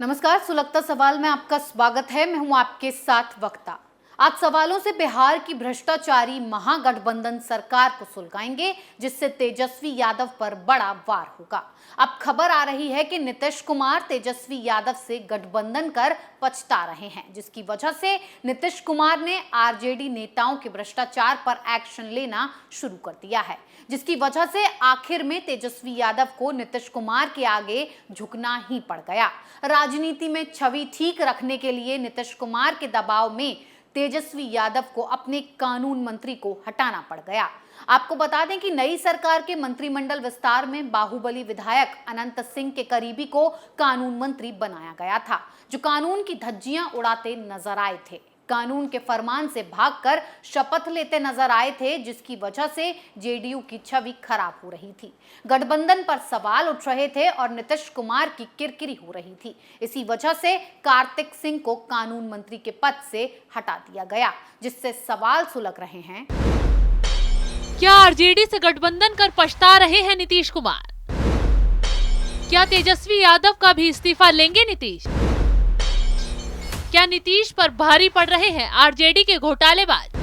नमस्कार, सुलगता सवाल में आपका स्वागत है। मैं हूं आपके साथ वक्ता। आज सवालों से बिहार की भ्रष्टाचारी महागठबंधन सरकार को सुलगाएंगे, जिससे तेजस्वी यादव पर बड़ा वार होगा। अब खबर आ रही है कि नीतीश कुमार तेजस्वी यादव से गठबंधन कर पछता रहे हैं, जिसकी वजह से नीतीश कुमार ने आरजेडी नेताओं के भ्रष्टाचार पर एक्शन लेना शुरू कर दिया है, जिसकी वजह से आखिर में तेजस्वी यादव को नीतीश कुमार के आगे झुकना ही पड़ गया। राजनीति में छवि ठीक रखने के लिए नीतीश कुमार के दबाव में तेजस्वी यादव को अपने कानून मंत्री को हटाना पड़ गया। आपको बता दें कि नई सरकार के मंत्रिमंडल विस्तार में बाहुबली विधायक अनंत सिंह के करीबी को कानून मंत्री बनाया गया था, जो कानून की धज्जियां उड़ाते नजर आए थे, कानून के फरमान से भागकर शपथ लेते नजर आए थे, जिसकी वजह से जेडीयू की छवि खराब हो रही थी। गठबंधन पर सवाल उठ रहे थे और नीतीश कुमार की किरकिरी हो रही थी। इसी वजह से कार्तिक सिंह को कानून मंत्री के पद से हटा दिया गया, जिससे सवाल सुलग रहे हैं। क्या आरजेडी से गठबंधन कर पछता रहे हैं नीतीश कुमार? क्या तेजस्वी यादव का भी इस्तीफा लेंगे नीतीश? क्या नीतीश पर भारी पड़ रहे हैं आरजेडी के घोटालेबाज?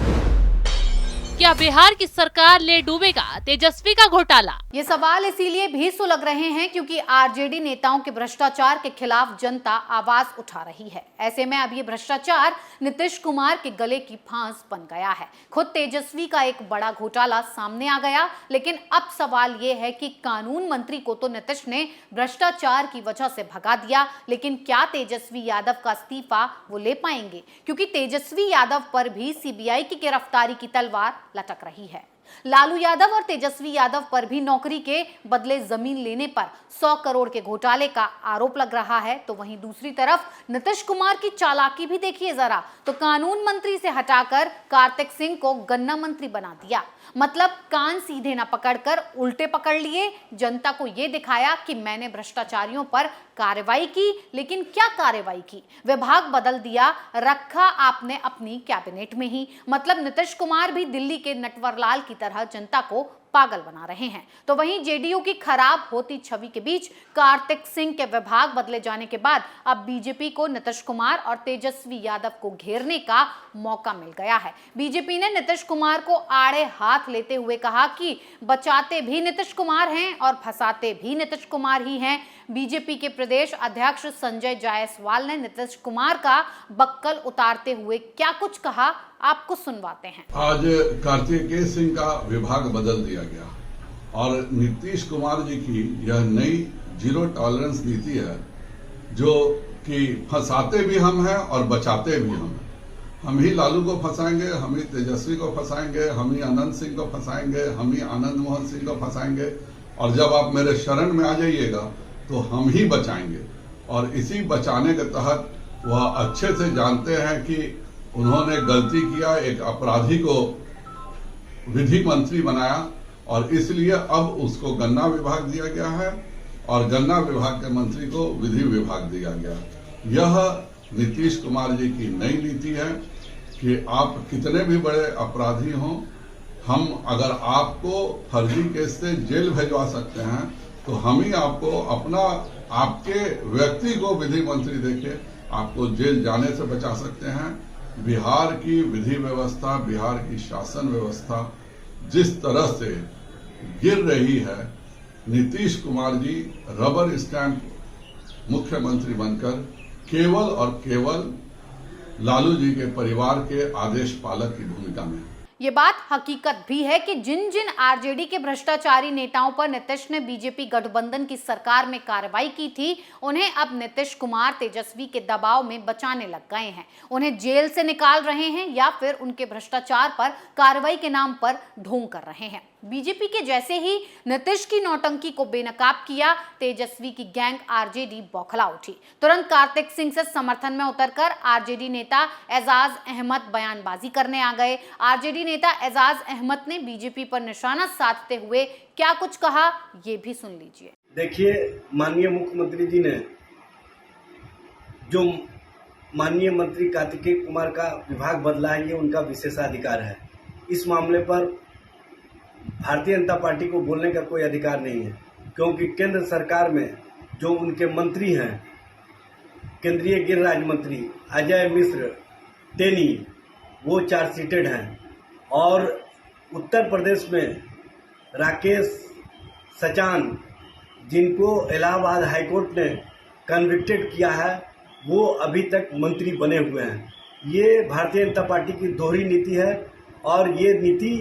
क्या बिहार की सरकार ले डूबेगा तेजस्वी का घोटाला? ये सवाल इसीलिए भी सुलग रहे हैं क्योंकि आरजेडी नेताओं के भ्रष्टाचार के खिलाफ जनता आवाज उठा रही है। ऐसे में अब ये भ्रष्टाचार नीतीश कुमार के गले की फांस बन गया है। खुद तेजस्वी का एक बड़ा घोटाला सामने आ गया, लेकिन अब सवाल ये है कि कानून मंत्री को तो नीतीश ने भ्रष्टाचार की वजह से भगा दिया, लेकिन क्या तेजस्वी यादव का इस्तीफा वो ले पाएंगे? क्योंकि तेजस्वी यादव पर भी सीबीआई की गिरफ्तारी की तलवार लटक रही है। लालू यादव और तेजस्वी यादव पर भी नौकरी के बदले जमीन लेने पर 100 करोड़ के घोटाले का आरोप लग रहा है। तो वहीं दूसरी तरफ नीतीश कुमार की चालाकी भी देखिए जरा, तो कानून मंत्री से हटाकर कार्तिक सिंह को गन्ना मंत्री बना दिया। मतलब कान सीधे न पकड़कर उल्टे पकड़ लिए। जनता को यह दिखाया कि मैंने भ्रष्टाचारियों पर कार्रवाई की, लेकिन क्या कार्रवाई की? विभाग बदल दिया, रखा आपने अपनी कैबिनेट में ही। मतलब नीतीश कुमार भी दिल्ली के नटवरलाल की तरह जनता को पागल बना रहे हैं। तो वहीं जेडीयू की खराब होती छवि के बीच कार्तिक सिंह के विभाग बदले जाने के बाद अब बीजेपी को नीतीश कुमार और तेजस्वी यादव को घेरने का मौका मिल गया है। बीजेपी ने नीतीश कुमार को आड़े हाथ लेते हुए कहा कि बचाते भी नीतीश कुमार हैं और फंसाते भी नीतीश कुमार ही हैं। बीजेपी के प्रदेश अध्यक्ष संजय जायसवाल ने नीतीश कुमार का बक्कल उतारते हुए क्या कुछ कहा, आपको सुनवाते हैं। आज कार्तिकेय सिंह का विभाग बदल दिया गया और नीतीश कुमार जी की यह नई जीरो टॉलरेंस नीति है, जो कि फंसाते भी हम हैं और बचाते भी हम हैं। हम ही लालू को फंसाएंगे, हम ही तेजस्वी को फंसाएंगे, हम ही अनंत सिंह को फंसाएंगे, हम ही आनंद मोहन सिंह को फंसाएंगे, और जब आप मेरे शरण में आ जाइएगा तो हम ही बचाएंगे। और इसी बचाने के तहत वह अच्छे से जानते हैं कि उन्होंने गलती किया, एक अपराधी को विधि मंत्री बनाया, और इसलिए अब उसको गन्ना विभाग दिया गया है और गन्ना विभाग के मंत्री को विधि विभाग दिया गया। यह नीतीश कुमार जी की नई नीति है कि आप कितने भी बड़े अपराधी हों, हम अगर आपको फर्जी केस से जेल भिजवा सकते हैं तो हम ही आपको आपके व्यक्ति को विधि मंत्री देके आपको जेल जाने से बचा सकते हैं। बिहार की विधि व्यवस्था, बिहार की शासन व्यवस्था जिस तरह से गिर रही है, नीतीश कुमार जी रबर स्टैंप मुख्यमंत्री बनकर केवल और केवल लालू जी के परिवार के आदेश पालक की भूमिका में। ये बात हकीकत भी है कि जिन जिन आरजेडी के भ्रष्टाचारी नेताओं पर नीतीश ने बीजेपी गठबंधन की सरकार में कार्रवाई की थी, उन्हें अब नीतीश कुमार तेजस्वी के दबाव में बचाने लग गए हैं। उन्हें जेल से निकाल रहे हैं या फिर उनके भ्रष्टाचार पर कार्रवाई के नाम पर ढोंग कर रहे हैं। बीजेपी के जैसे ही नीतीश की नौटंकी को बेनकाब किया, तेजस्वी की गैंग आरजेडी बौखला उठी। तुरंत कार्तिक सिंह से समर्थन में उतरकर आरजेडी नेता एजाज अहमद बयानबाजी करने आ गए। आरजेडी नेता एजाज अहमद ने बीजेपी पर निशाना साधते हुए क्या कुछ कहा, ये भी सुन लीजिए। देखिए, माननीय मुख्यमंत्री जी ने जो माननीय मंत्री कार्तिकेय कुमार का विभाग बदला है, ये उनका विशेषाधिकार है। इस मामले पर भारतीय जनता पार्टी को बोलने का कोई अधिकार नहीं है, क्योंकि केंद्र सरकार में जो उनके मंत्री हैं, केंद्रीय गृह राज्य मंत्री अजय मिश्र टेनी वो चार्जशीटेड हैं, और उत्तर प्रदेश में राकेश सचान जिनको इलाहाबाद हाईकोर्ट ने कन्विक्टेड किया है वो अभी तक मंत्री बने हुए हैं। ये भारतीय जनता पार्टी की दोहरी नीति है और ये नीति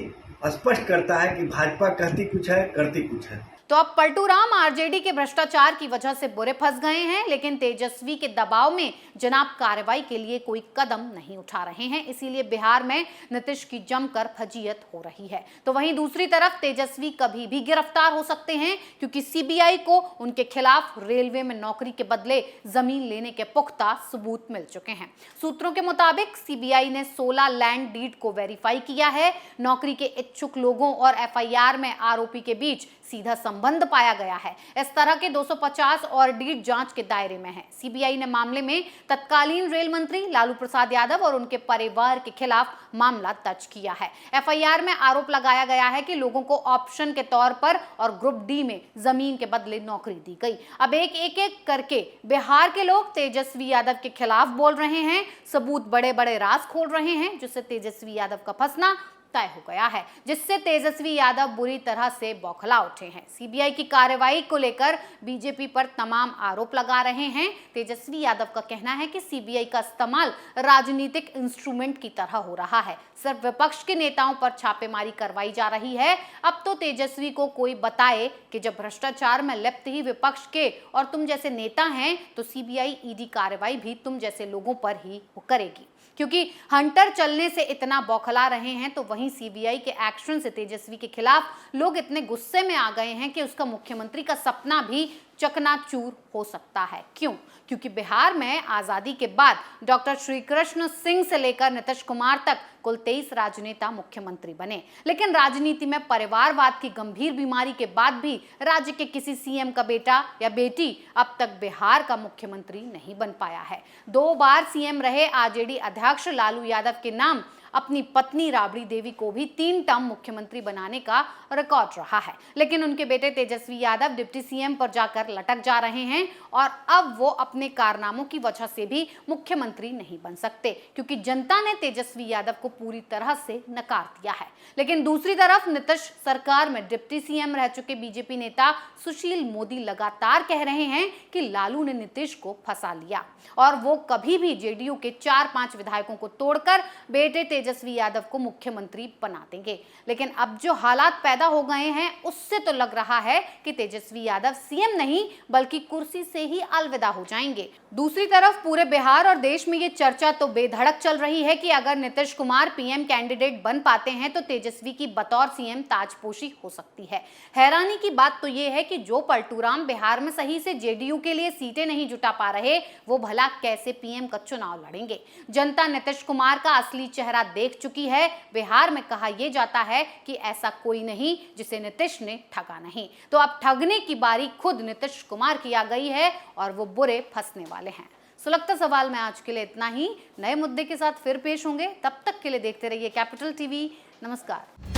स्पष्ट करता है कि भाजपा कहती कुछ है करती कुछ है। तो अब पलटूराम आरजेडी के भ्रष्टाचार की वजह से बुरे फंस गए हैं, लेकिन तेजस्वी के दबाव में जनाब कार्रवाई के लिए कोई कदम नहीं उठा रहे हैं। इसीलिए बिहार में नीतीश की जमकर फजीयत हो रही है। तो वहीं दूसरी तरफ तेजस्वी कभी भी गिरफ्तार हो सकते हैं, क्योंकि सीबीआई को उनके खिलाफ रेलवे में नौकरी के बदले जमीन लेने के पुख्ता सबूत मिल चुके हैं। सूत्रों के मुताबिक सीबीआई ने 16 लैंड डीड को वेरीफाई किया है। नौकरी के इच्छुक लोगों और एफआईआर में आरोपी के बीच सीधा संबंध पाया गया है। इस तरह के 250 और डीड जांच के दायरे में है। सीबीआई ने मामले में तत्कालीन रेल मंत्री लालू प्रसाद यादव और उनके परिवार के खिलाफ मामला दर्ज किया है। एफआईआर में आरोप लगाया गया है कि लोगों को ऑप्शन के तौर पर और ग्रुप डी में जमीन के बदले नौकरी दी गई। अब एक करके बिहार के लोग तेजस्वी यादव के खिलाफ बोल रहे हैं, सबूत बड़े बड़े राज खोल रहे हैं, जिससे तेजस्वी यादव का फंसना तय हो गया है, जिससे तेजस्वी यादव बुरी तरह से बौखला उठे हैं। सीबीआई की कार्रवाई को लेकर बीजेपी पर तमाम आरोप लगा रहे हैं। तेजस्वी यादव का कहना है कि सीबीआई का इस्तेमाल राजनीतिक इंस्ट्रूमेंट की तरह हो रहा है। सिर्फ विपक्ष के नेताओं पर छापेमारी करवाई जा रही है। अब तो तेजस्वी को कोई बताए कि जब भ्रष्टाचार में लिप्त ही विपक्ष के और तुम जैसे नेता हैं, तो सीबीआई ईडी कार्रवाई भी तुम जैसे लोगों पर ही करेगी। क्योंकि हंटर चलने से इतना बौखला रहे हैं, तो वहीं सीबीआई के एक्शन से तेजस्वी के खिलाफ लोग इतने गुस्से में आ गए हैं कि उसका मुख्यमंत्री का सपना भी चकनाचूर हो सकता है। क्यों? क्योंकि बिहार में आजादी के बाद डॉक्टर श्रीकृष्ण सिंह से लेकर नीतीश कुमार तक कुल 23 राजनेता मुख्यमंत्री बने, लेकिन राजनीति में परिवारवाद की गंभीर बीमारी के बाद भी राज्य के किसी सीएम का बेटा या बेटी अब तक बिहार का मुख्यमंत्री नहीं बन पाया है। 2 बार सीएम रहे आरजेडी अध्यक्ष लालू यादव के नाम अपनी पत्नी राबड़ी देवी को भी 3 टर्म मुख्यमंत्री बनाने का रिकॉर्ड रहा है, लेकिन उनके बेटे तेजस्वी यादव डिप्टी सीएम पर जाकर लटक जा रहे हैं और अब वो अपने कारनामों की वजह से भी मुख्यमंत्री नहीं बन सकते, क्योंकि जनता ने तेजस्वी यादव को पूरी तरह से नकार दिया है। लेकिन दूसरी तरफ नीतीश सरकार में डिप्टी सीएम रह चुके बीजेपी नेता सुशील मोदी लगातार कह रहे हैं कि लालू ने नीतीश को फंसा लिया और वो कभी भी जेडीयू के 4-5 विधायकों को तोड़कर बेटे तेजस्वी यादव को मुख्यमंत्री बना देंगे। लेकिन अब जो हालात पैदा हो गए हैं, उससे तो लग रहा है कि तेजस्वी यादव सीएम नहीं बल्कि कुर्सी से ही अलविदा हो जाएंगे। दूसरी तरफ पूरे बिहार और देश में ये चर्चा तो बेधड़क चल रही है कि अगर नीतीश कुमार पीएम कैंडिडेट बन पाते हैं तो तेजस्वी की बतौर सीएम ताजपोशी हो सकती है। हैरानी की बात तो ये है कि जो पलटूराम बिहार में सही से जेडीयू के लिए सीटें नहीं जुटा पा रहे, वो भला कैसे पीएम का चुनाव लड़ेंगे। जनता नीतीश कुमार का असली चेहरा देख चुकी है। बिहार में कहा यह जाता है कि ऐसा कोई नहीं जिसे नीतीश ने ठगा नहीं। तो अब ठगने की बारी खुद नीतीश कुमार की आ गई है और वो बुरे फंसने वाले हैं। सुलगता सवाल में आज के लिए इतना ही। नए मुद्दे के साथ फिर पेश होंगे, तब तक के लिए देखते रहिए कैपिटल टीवी। नमस्कार।